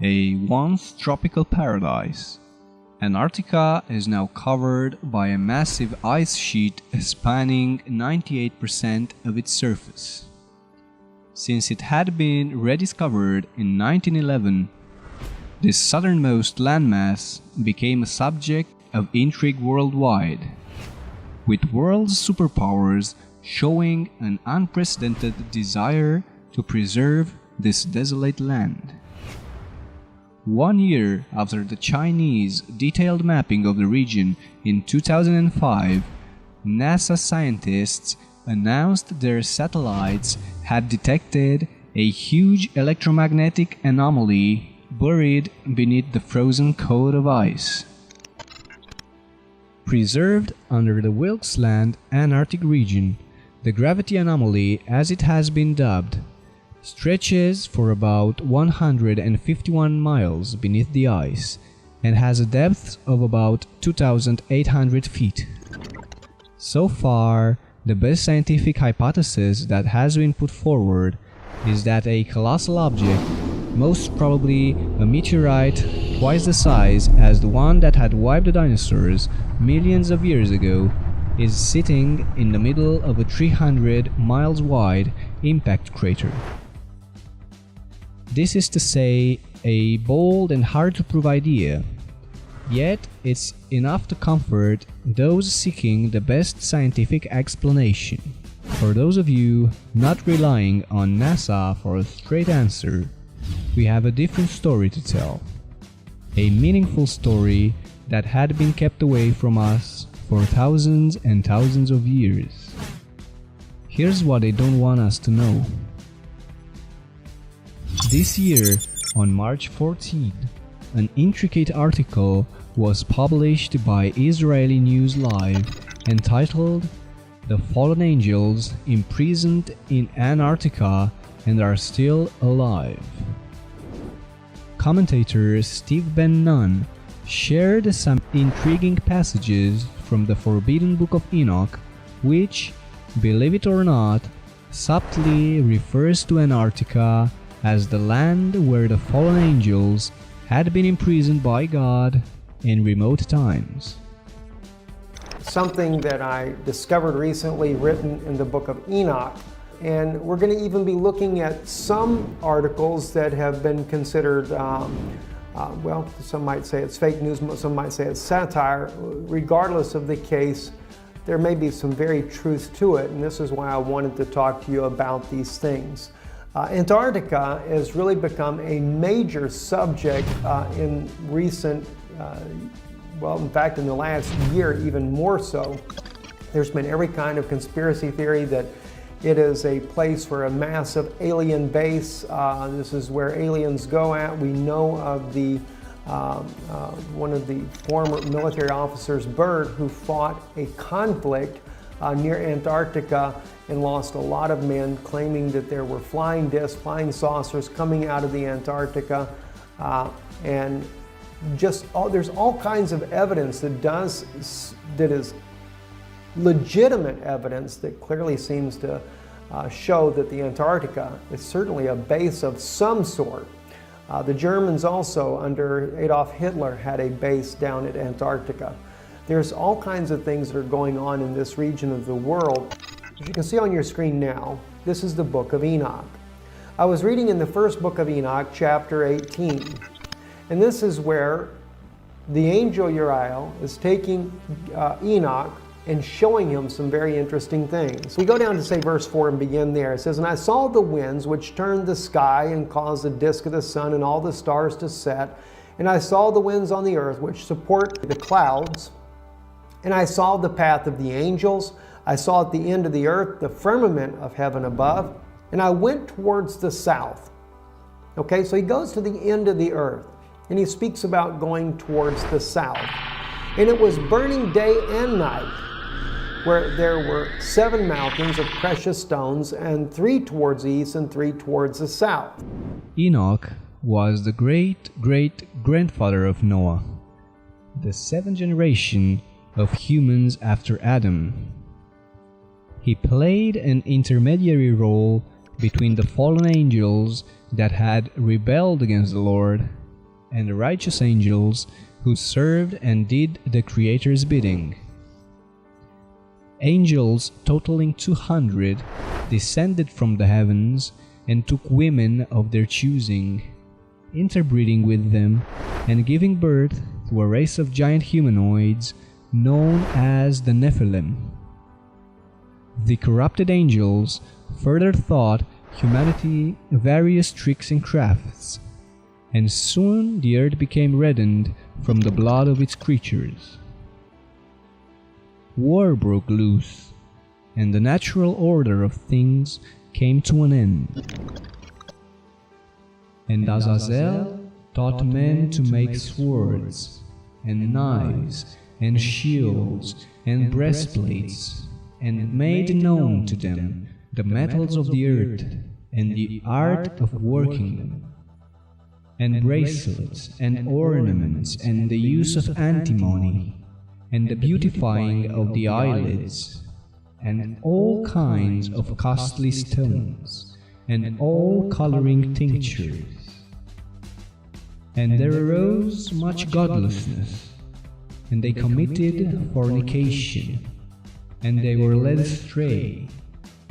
a once tropical paradise. Antarctica is now covered by a massive ice sheet spanning 98% of its surface. Since it had been rediscovered in 1911, this southernmost landmass became a subject of intrigue worldwide, with world superpowers showing an unprecedented desire to preserve this desolate land. 1 year after the Chinese detailed mapping of the region in 2005, NASA scientists announced their satellites had detected a huge electromagnetic anomaly buried beneath the frozen coat of ice. Preserved under the Wilkes-Land Antarctic region, the gravity anomaly, as it has been dubbed, stretches for about 151 miles beneath the ice and has a depth of about 2,800 feet. So far, the best scientific hypothesis that has been put forward is that a colossal object, most probably a meteorite twice the size as the one that had wiped the dinosaurs millions of years ago, is sitting in the middle of a 300 miles wide impact crater. This is to say, a bold and hard to prove idea, yet it's enough to comfort those seeking the best scientific explanation. For those of you not relying on NASA for a straight answer, we have a different story to tell. A meaningful story that had been kept away from us for thousands and thousands of years. Here's what they don't want us to know. This year, on March 14, an intricate article was published by Israeli News Live entitled "The Fallen Angels Imprisoned in Antarctica and Are Still Alive." Commentator Steve Ben Nunn shared some intriguing passages from the Forbidden Book of Enoch, which, believe it or not, subtly refers to Antarctica as the land where the fallen angels had been imprisoned by God in remote times. Something that I discovered recently written in the book of Enoch, and we're going to even be looking at some articles that have been considered, well, some might say it's fake news, some might say it's satire. Regardless of the case, there may be some very truth to it, and this is why I wanted to talk to you about these things. Antarctica has really become a major subject in recent, well, in fact, in the last year, even more so. There's been every kind of conspiracy theory that it is a place for a massive alien base. This is where aliens go at. We know of the one of the former military officers, Byrd, who fought a conflict near Antarctica and lost a lot of men, claiming that there were flying discs, flying saucers coming out of the Antarctica, and just there's all kinds of evidence that is legitimate evidence that clearly seems to show that the Antarctica is certainly a base of some sort. The Germans also, under Adolf Hitler, had a base down at Antarctica. There's all kinds of things that are going on in this region of the world. As you can see on your screen now, this is the book of Enoch. I was reading in the first book of Enoch, chapter 18, and this is where the angel Uriel is taking Enoch and showing him some very interesting things. We go down to say verse 4 and begin there. It says, "And I saw the winds which turned the sky and caused the disk of the sun and all the stars to set. And I saw the winds on the earth which support the clouds. And I saw the path of the angels. I saw at the end of the earth the firmament of heaven above. And I went towards the south." Okay, so he goes to the end of the earth. And he speaks about going towards the south. "And it was burning day and night, where there were 7 mountains of precious stones, and 3 towards the east and 3 towards the south." Enoch was the great-great-grandfather of Noah, the 7th generation of humans after Adam. He played an intermediary role between the fallen angels that had rebelled against the Lord and the righteous angels who served and did the Creator's bidding. Angels totaling 200 descended from the heavens and took women of their choosing, interbreeding with them and giving birth to a race of giant humanoids known as the Nephilim. The corrupted angels further taught humanity various tricks and crafts, and soon the earth became reddened from the blood of its creatures. War broke loose, and the natural order of things came to an end. And Azazel taught men to make swords, and knives, and shields, and breastplates, and made known to them the metals of the earth, and the art of working them, and bracelets, and ornaments, and the use of antimony, and the beautifying of the eyelids, and all kinds of costly stones, and all coloring tinctures. And there arose much godlessness, and they committed fornication, and they were led astray,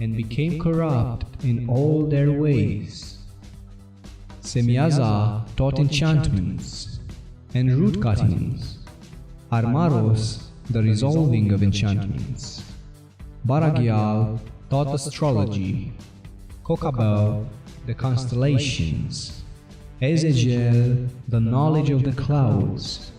and became corrupt in all their ways. Semiaza taught enchantments, and root cuttings, Armaros the resolving of enchantments, Baragial taught astrology, Kokabel the constellations, Ezekiel the knowledge of the clouds,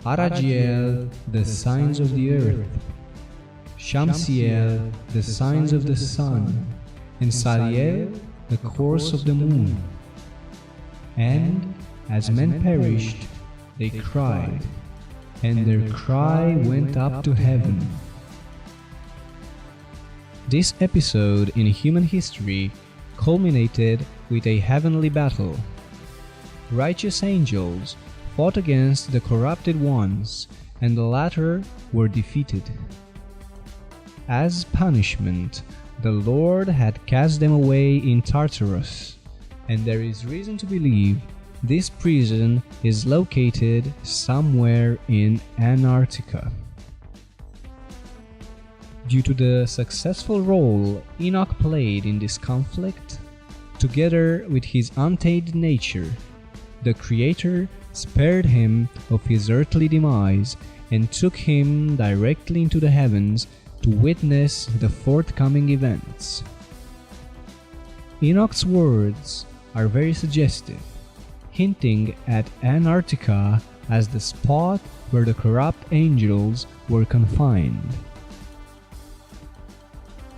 Aragiel the signs of the earth, Shamsiel the signs of the sun, and Sariel the course of the moon. And as men perished, they cried, and their cry went up to heaven. This episode in human history culminated with a heavenly battle. Righteous angels fought against the corrupted ones, and the latter were defeated. As punishment, the Lord had cast them away in Tartarus, and there is reason to believe this prison is located somewhere in Antarctica. Due to the successful role Enoch played in this conflict, together with his untainted nature, the Creator spared him of his earthly demise and took him directly into the heavens to witness the forthcoming events. Enoch's words are very suggestive, hinting at Antarctica as the spot where the corrupt angels were confined.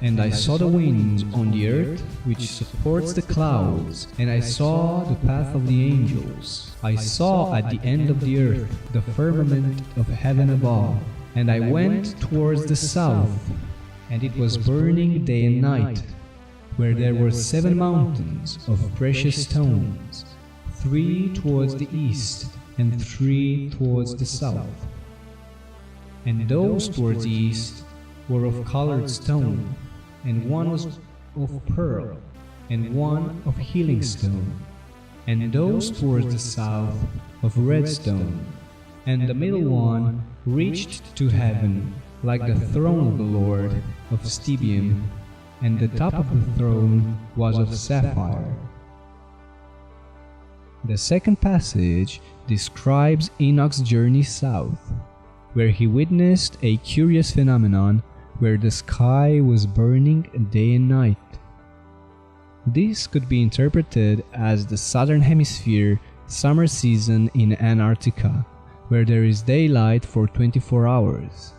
And I saw the winds on the earth which supports the clouds, and I saw the path of the angels. I saw at the end of the earth the firmament of heaven above, and I went towards the south, and it was burning day and night, where there were 7 mountains of precious stones, 3 towards the east, and 3 towards the south. And those towards the east were of colored stone, and one was of pearl, and one of healing stone, and those towards the south of red stone, and the middle one reached to heaven like the throne of the Lord of Stibium, and the top of the throne was of sapphire. The second passage describes Enoch's journey south, where he witnessed a curious phenomenon where the sky was burning day and night. This could be interpreted as the southern hemisphere summer season in Antarctica, where there is daylight for 24 hours.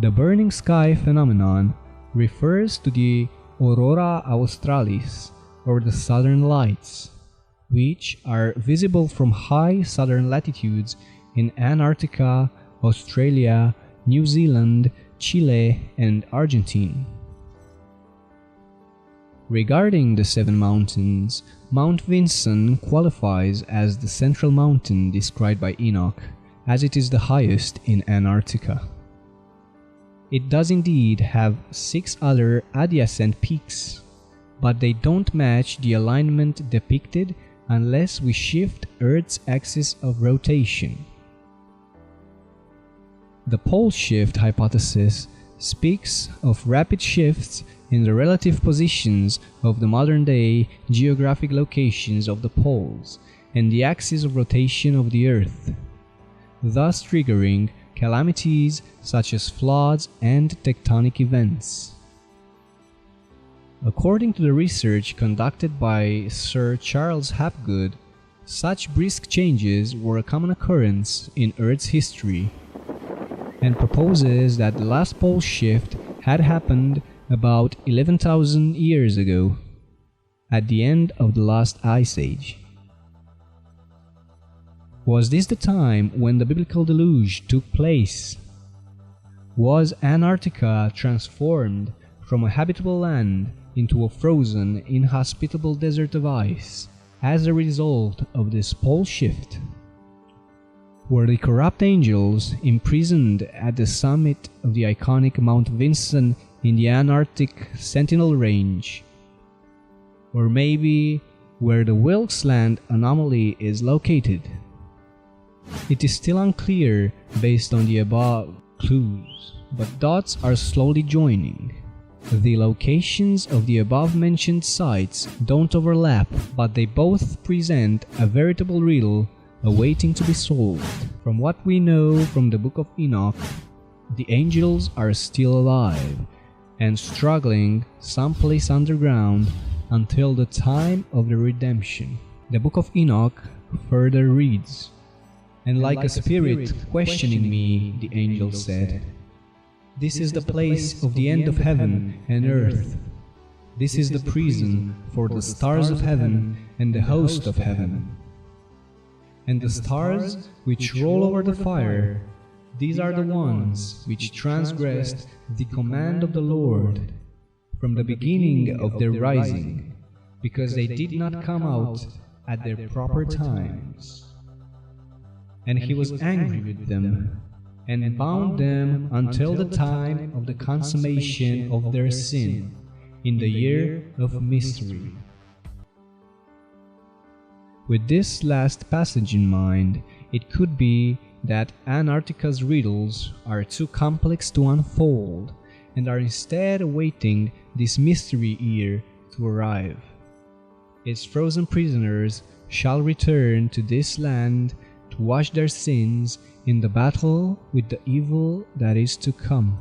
The burning sky phenomenon refers to the aurora australis, or the southern lights, which are visible from high southern latitudes in Antarctica, Australia, New Zealand, Chile, and Argentina. Regarding the 7 mountains, Mount Vinson qualifies as the central mountain described by Enoch, as it is the highest in Antarctica. It does indeed have 6 other adjacent peaks, but they don't match the alignment depicted unless we shift Earth's axis of rotation. The pole shift hypothesis speaks of rapid shifts in the relative positions of the modern-day geographic locations of the poles and the axis of rotation of the Earth, thus triggering calamities such as floods and tectonic events. According to the research conducted by Sir Charles Hapgood, such brisk changes were a common occurrence in Earth's history, and proposes that the last pole shift had happened about 11,000 years ago, at the end of the last ice age. Was this the time when the biblical deluge took place? Was Antarctica transformed from a habitable land into a frozen, inhospitable desert of ice as a result of this pole shift? Were the corrupt angels imprisoned at the summit of the iconic Mount Vinson in the Antarctic Sentinel Range? Or maybe where the Wilkes Land anomaly is located? It is still unclear based on the above clues, but dots are slowly joining. The locations of the above-mentioned sites don't overlap, but they both present a veritable riddle awaiting to be solved. From what we know from the Book of Enoch, the angels are still alive and struggling someplace underground until the time of the redemption. The Book of Enoch further reads, "And like a spirit questioning me, the angel said, 'This is the place of the end of heaven and earth. This is the prison for the stars of heaven and the host of heaven. And the stars which roll over the fire, these are the ones which transgressed the command of the Lord from the beginning of their rising, because they did not come out at their proper times. And he was angry with them, and bound them until the time of the consummation of their sin, in the year of mystery.'" With this last passage in mind, it could be that Antarctica's riddles are too complex to unfold, and are instead awaiting this mystery year to arrive. Its frozen prisoners shall return to this land to wash their sins in the battle with the evil that is to come.